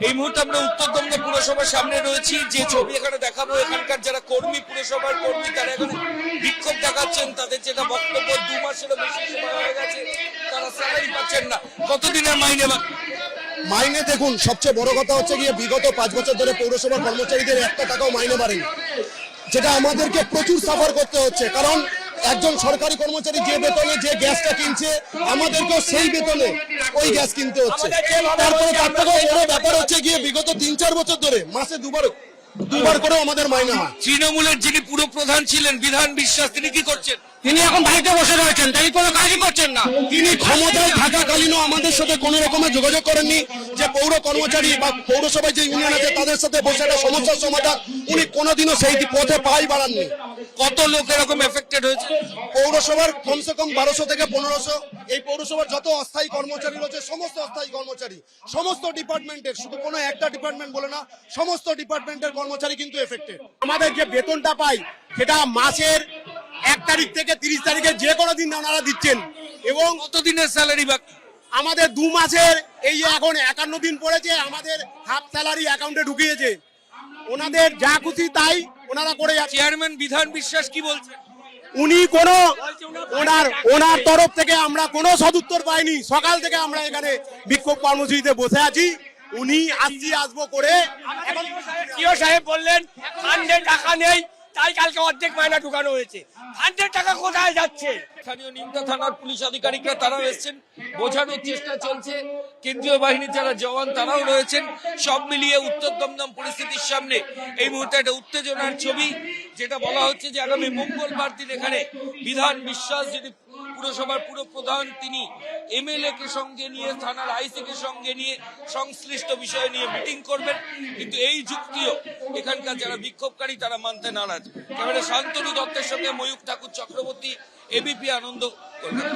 এই মুহূর্তে আমরা উত্তর দমদম পুরসভার সামনে রয়েছি। যে ছবি এখানে দেখাবো, এখানকার যারা কর্মী, পুরসভার কর্মী, তারা এখানে বিক্ষোভ দেখাচ্ছেন। তাদের যেটা বক্তব্য, 2 মাসেরও বেশি সময় হয়ে গেছে, তারা স্যালারি পাচ্ছেন না। কতদিনের মাইনে বাকি? মাইনে দেখুন, সবচেয়ে বড় কথা হচ্ছে গিয়ে বিগত 5 বছর ধরে পৌরসভার কর্মচারীদের 1 টাকাও মাইনে বাড়েনি, যেটা আমাদেরকে প্রচুর সাফার করতে হচ্ছে। কারণ একজন সরকারি কর্মচারী যে বেতনে যে গ্যাসটা কিনছে, আমাদেরকেও সেই বেতনে ওই গ্যাস কিনতে হচ্ছে। তারপরে তার থেকেও বড় ব্যাপার হচ্ছে গিয়ে বিগত 3-4 বছর ধরে মাসে দুবার করেও আমাদের মাইনে হয়। তৃণমূলের যিনি পুরো প্রধান ছিলেন, বিধান বিশ্বাস, তিনি কি করছেন? তিনি এখন বাড়িতে বসে রয়েছেন, তিনি কোনো কাজই করছেন না। তিনি ক্ষমতায় থাকাকালীনও আমাদের সাথে কোনো রকমের যোগাযোগ করেননি যে পৌর কর্মচারী বা পৌরসভায় যে ইউনিয়ন আছে তাদের সাথে বসে একটা সমস্যার সমাধান, উনি কোনোদিনও সেই পথে পাই বাড়াননি। কত লোক এরকম এফেক্টেড হয়েছে? পৌরসভার কমসে কম 1200 থেকে 1500, এই পৌরসভার যত অস্থায়ী কর্মচারী রয়েছে, সমস্ত অস্থায়ী কর্মচারী, সমস্ত ডিপার্টমেন্টের, শুধু কোনো একটা ডিপার্টমেন্ট বলে না, সমস্ত ডিপার্টমেন্টের কর্মচারী কিন্তু এফেক্টেড। আমাদের যে বেতনটা পাই সেটা মাসের 1 তারিখ থেকে 30 তারিখে যে কোনো দিন ওনারা দিচ্ছেন, এবং কতদিনের স্যালারি বাকি? আমাদের 2 মাসের, এই যে এখন 51 দিন পড়েছে, আমাদের হাফ স্যালারি অ্যাকাউন্টে ঢুকিয়েছে। ওনাদের যা খুশি তাই ওনারা করে যাচ্ছে। চেয়ারম্যান বিধান বিশ্বাস কি বলছেন? উনি কোনো ওনার তরফ থেকে আমরা কোনো সদুত্তর পাইনি। সকাল থেকে আমরা এখানে বিক্ষোভ কর্মসূচিতে বসে আছি। উনি আসবো করে এখন সিও সাহেব বললেন ফান্ডে টাকা নেই, তাই কালকে অর্ধেক মাইনা ঢুকানো হয়েছে। ফান্ডের টাকা কোথায় যাচ্ছে? স্থানীয় নিমতা থানার পুলিশ আধিকারিকরা তারাও এসেছেন, বোঝানোর চেষ্টা চলছে। কেন্দ্রীয় বাহিনীর যারা জওয়ান তারাও রয়েছেন। সব মিলিয়ে উত্তর দমদম পরিস্থিতির সামনে এই মুহূর্তে একটা উত্তেজনার ছবি, যেটা বলা হচ্ছে যে আগামী মঙ্গলবার দিন এখানে বিধান বিশ্বাস, যিনি পুরসভার পুরো প্রধান, তিনি এমএলএ কে সঙ্গে নিয়ে, থানার আইসি কে সঙ্গে নিয়ে সংশ্লিষ্ট বিষয় নিয়ে মিটিং করবেন। কিন্তু এই যুক্তিও এখানকার যারা বিক্ষোভকারী তারা মানতে নারাজ। ক্যামেরা শান্তনু দত্তের সঙ্গে ময়ূক ঠাকুর চক্রবর্তী, এবিপি আনন্দ, কলকাতা।